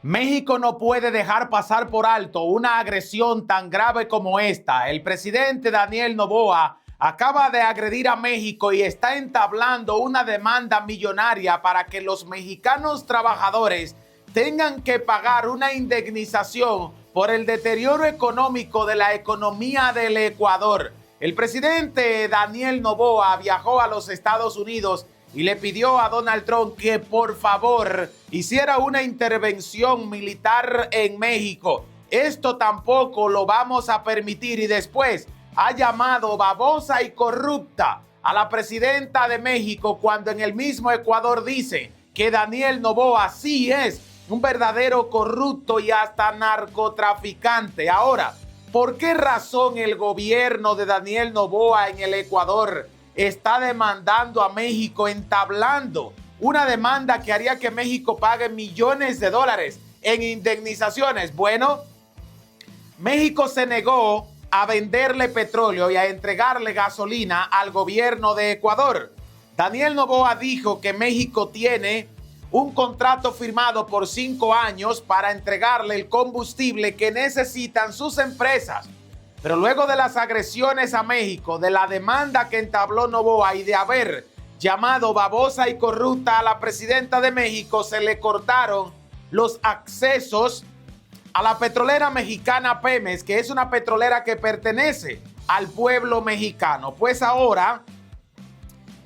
México no puede dejar pasar por alto una agresión tan grave como esta. El presidente Daniel Noboa acaba de agredir a México y está entablando una demanda millonaria para que los mexicanos trabajadores tengan que pagar una indemnización por el deterioro económico de la economía del Ecuador. El presidente Daniel Noboa viajó a los Estados Unidos y le pidió a Donald Trump que por favor hiciera una intervención militar en México. Esto tampoco lo vamos a permitir, y después ha llamado babosa y corrupta a la presidenta de México cuando en el mismo Ecuador dice que Daniel Noboa sí es un verdadero corrupto y hasta narcotraficante. Ahora, ¿por qué razón el gobierno de Daniel Noboa en el Ecuador está demandando a México, entablando una demanda que haría que México pague millones de dólares en indemnizaciones? Bueno, México se negó a venderle petróleo y a entregarle gasolina al gobierno de Ecuador. Daniel Noboa dijo que México tiene un contrato firmado por 5 años para entregarle el combustible que necesitan sus empresas. Pero luego de las agresiones a México, de la demanda que entabló Noboa y de haber llamado babosa y corrupta a la presidenta de México, se le cortaron los accesos a la petrolera mexicana Pemex, que es una petrolera que pertenece al pueblo mexicano. Pues ahora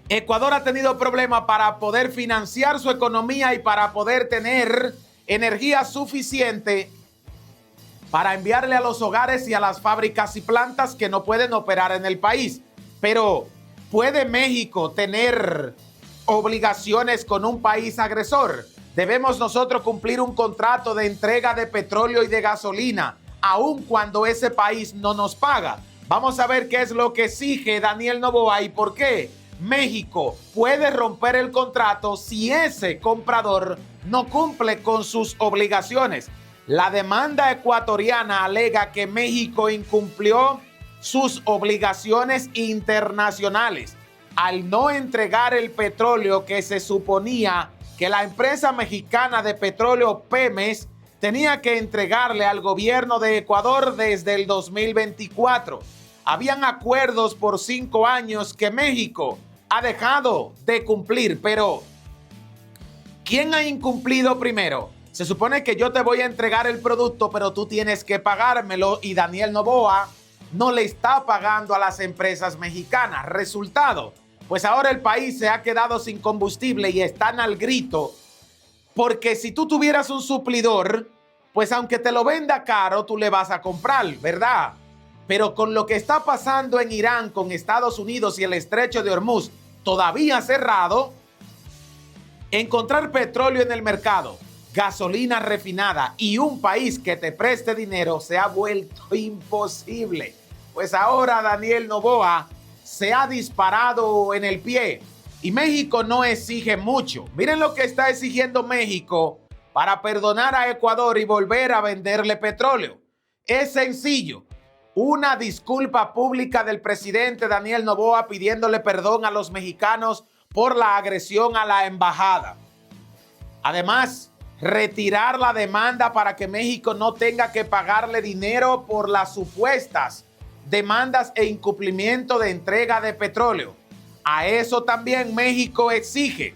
Ecuador ha tenido problemas para poder financiar su economía y para poder tener energía suficiente para enviarle a los hogares y a las fábricas y plantas que no pueden operar en el país. Pero ¿puede México tener obligaciones con un país agresor? ¿Debemos nosotros cumplir un contrato de entrega de petróleo y de gasolina, aun cuando ese país no nos paga? Vamos a ver qué es lo que exige Daniel Noboa y por qué México puede romper el contrato si ese comprador no cumple con sus obligaciones. La demanda ecuatoriana alega que México incumplió sus obligaciones internacionales al no entregar el petróleo que se suponía que la empresa mexicana de petróleo Pemex tenía que entregarle al gobierno de Ecuador desde el 2024. Habían acuerdos por 5 años que México ha dejado de cumplir, pero ¿quién ha incumplido primero? Se supone que yo te voy a entregar el producto, pero tú tienes que pagármelo, y Daniel Noboa no le está pagando a las empresas mexicanas. Resultado, pues ahora el país se ha quedado sin combustible y están al grito, porque si tú tuvieras un suplidor, pues aunque te lo venda caro, tú le vas a comprar, ¿verdad? Pero con lo que está pasando en Irán, con Estados Unidos y el estrecho de Hormuz todavía cerrado, encontrar petróleo en el mercado, gasolina refinada y un país que te preste dinero se ha vuelto imposible. Pues ahora Daniel Noboa se ha disparado en el pie y México no exige mucho. Miren lo que está exigiendo México para perdonar a Ecuador y volver a venderle petróleo. Es sencillo: una disculpa pública del presidente Daniel Noboa pidiéndole perdón a los mexicanos por la agresión a la embajada. Además, retirar la demanda para que México no tenga que pagarle dinero por las supuestas demandas e incumplimiento de entrega de petróleo. A eso también México exige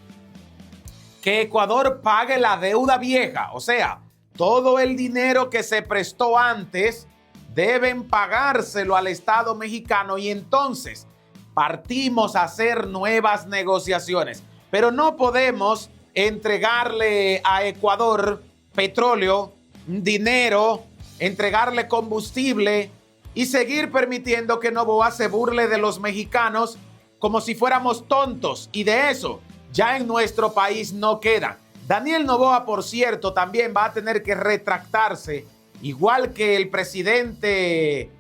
que Ecuador pague la deuda vieja, o sea, todo el dinero que se prestó antes deben pagárselo al Estado mexicano y entonces partimos a hacer nuevas negociaciones. Pero no podemos entregarle a Ecuador petróleo, dinero, entregarle combustible y seguir permitiendo que Noboa se burle de los mexicanos como si fuéramos tontos, y de eso ya en nuestro país no queda. Daniel Noboa, por cierto, también va a tener que retractarse, igual que el presidente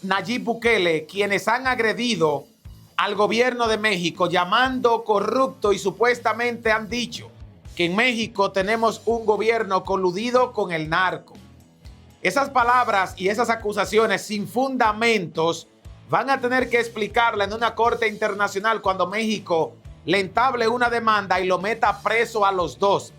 Nayib Bukele, quienes han agredido al gobierno de México llamando corrupto y supuestamente han dicho que en México tenemos un gobierno coludido con el narco. Esas palabras y esas acusaciones sin fundamentos van a tener que explicarla en una corte internacional cuando México le entable una demanda y lo meta preso a los dos.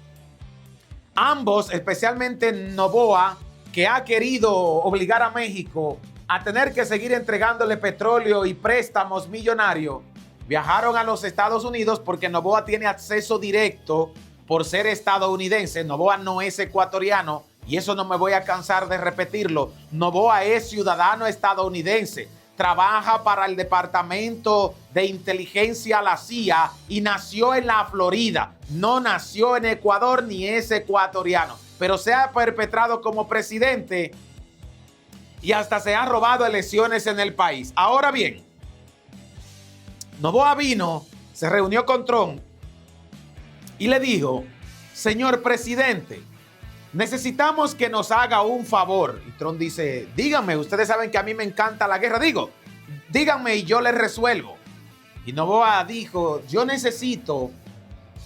Ambos, especialmente Noboa, que ha querido obligar a México a tener que seguir entregándole petróleo y préstamos millonarios, viajaron a los Estados Unidos porque Noboa tiene acceso directo por ser estadounidense. Noboa no es ecuatoriano y eso no me voy a cansar de repetirlo. Noboa es ciudadano estadounidense, trabaja para el Departamento de Inteligencia, la CIA, y nació en la Florida. No nació en Ecuador ni es ecuatoriano, pero se ha perpetrado como presidente y hasta se han robado elecciones en el país. Ahora bien, Noboa vino, se reunió con Trump y le dijo: señor presidente, necesitamos que nos haga un favor. Y Trump dice: díganme, ustedes saben que a mí me encanta la guerra. Díganme y yo les resuelvo. Y Noboa dijo: yo necesito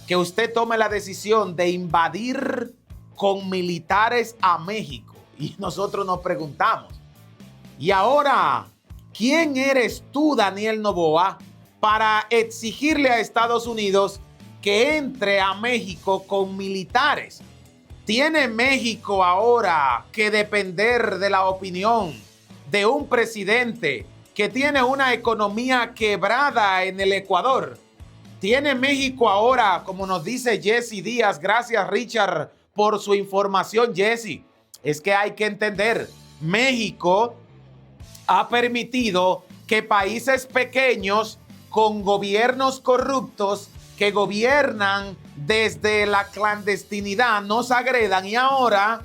que usted tome la decisión de invadir con militares a México. Y nosotros nos preguntamos: y ahora, ¿quién eres tú, Daniel Noboa, para exigirle a Estados Unidos que entre a México con militares? ¿Tiene México ahora que depender de la opinión de un presidente que tiene una economía quebrada en el Ecuador? ¿Tiene México ahora, como nos dice Jesse Díaz? Gracias, Richard, por su información, Jesse. Es que hay que entender, México ha permitido que países pequeños con gobiernos corruptos que gobiernan desde la clandestinidad nos agredan, y ahora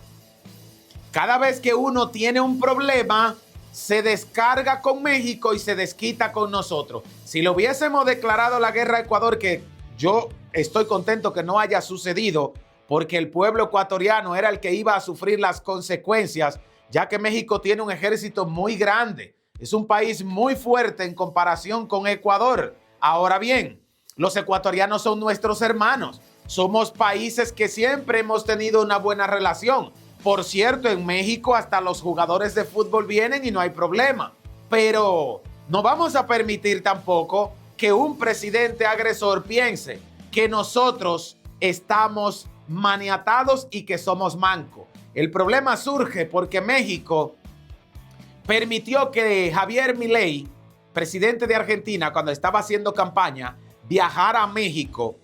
cada vez que uno tiene un problema se descarga con México y se desquita con nosotros. Si le hubiésemos declarado la guerra a Ecuador, que yo estoy contento que no haya sucedido, porque el pueblo ecuatoriano era el que iba a sufrir las consecuencias, ya que México tiene un ejército muy grande, es un país muy fuerte en comparación con Ecuador. Ahora bien, los ecuatorianos son nuestros hermanos, somos países que siempre hemos tenido una buena relación. Por cierto, en México hasta los jugadores de fútbol vienen y no hay problema, pero no vamos a permitir tampoco que un presidente agresor piense que nosotros estamos maniatados y que somos mancos. El problema surge porque México permitió que Javier Milei, presidente de Argentina, cuando estaba haciendo campaña, viajara a México,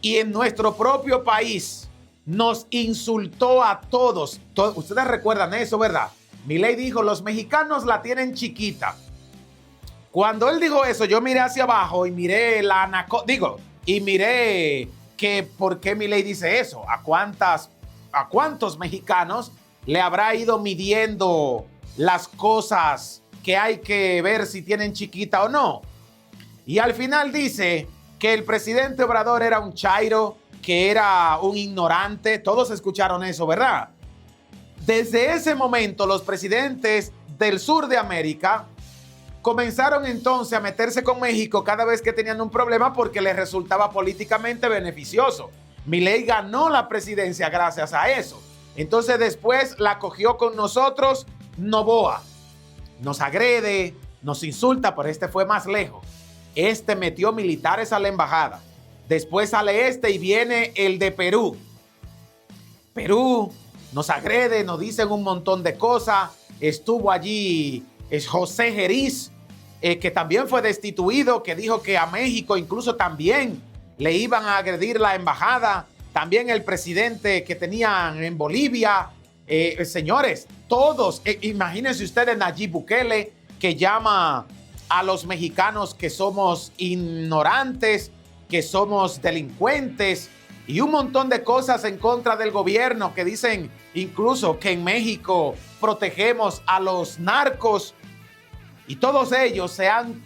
y en nuestro propio país nos insultó a todos. Ustedes recuerdan eso, ¿verdad? Milei dijo: los mexicanos la tienen chiquita. Cuando él dijo eso, yo miré hacia abajo y miré y miré que por qué Milei dice eso. ¿A cuántos mexicanos le habrá ido midiendo las cosas que hay que ver si tienen chiquita o no? Y al final dice que el presidente Obrador era un chairo, que era un ignorante. Todos escucharon eso, ¿verdad? Desde ese momento, los presidentes del sur de América comenzaron entonces a meterse con México cada vez que tenían un problema porque les resultaba políticamente beneficioso. Milei ganó la presidencia gracias a eso. Entonces después la cogió con nosotros Noboa. Nos agrede, nos insulta, pero este fue más lejos. Este metió militares a la embajada. Después sale y viene el de Perú. Perú nos agrede, nos dicen un montón de cosas. Estuvo allí José Geriz, que también fue destituido, que dijo que a México incluso también le iban a agredir la embajada. También el presidente que tenían en Bolivia. Señores, todos, imagínense ustedes, Nayib Bukele, que llama a los mexicanos que somos ignorantes, que somos delincuentes y un montón de cosas en contra del gobierno, que dicen incluso que en México protegemos a los narcos, y todos ellos se han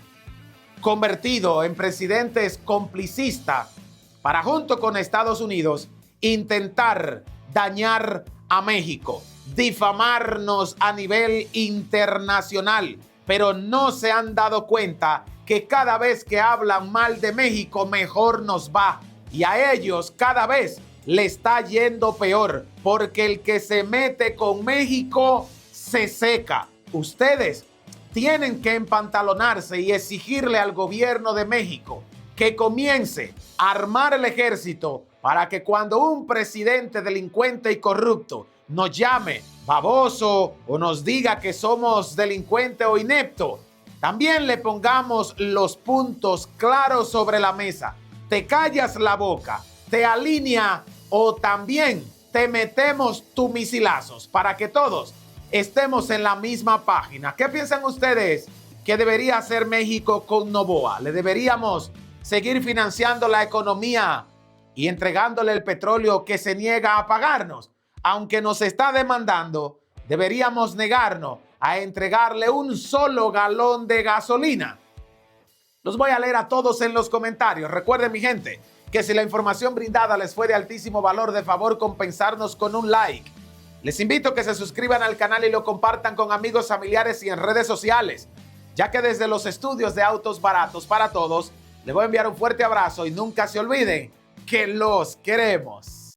convertido en presidentes complicistas para, junto con Estados Unidos, intentar dañar a México, difamarnos a nivel internacional, pero no se han dado cuenta que cada vez que hablan mal de México, mejor nos va. Y a ellos cada vez le está yendo peor, porque el que se mete con México se seca. Ustedes tienen que empantalonarse y exigirle al gobierno de México que comience a armar el ejército para que cuando un presidente delincuente y corrupto nos llame baboso o nos diga que somos delincuente o inepto, también le pongamos los puntos claros sobre la mesa. Te callas la boca, te alinea o también te metemos tus misilazos para que todos estemos en la misma página. ¿Qué piensan ustedes que debería hacer México con Noboa? ¿Le deberíamos seguir financiando la economía y entregándole el petróleo que se niega a pagarnos? Aunque nos está demandando, deberíamos negarnos a entregarle un solo galón de gasolina. Los voy a leer a todos en los comentarios. Recuerden, mi gente, que si la información brindada les fue de altísimo valor, de favor compensarnos con un like. Les invito a que se suscriban al canal y lo compartan con amigos, familiares y en redes sociales, ya que desde los estudios de Autos Baratos para Todos, les voy a enviar un fuerte abrazo y nunca se olviden que los queremos.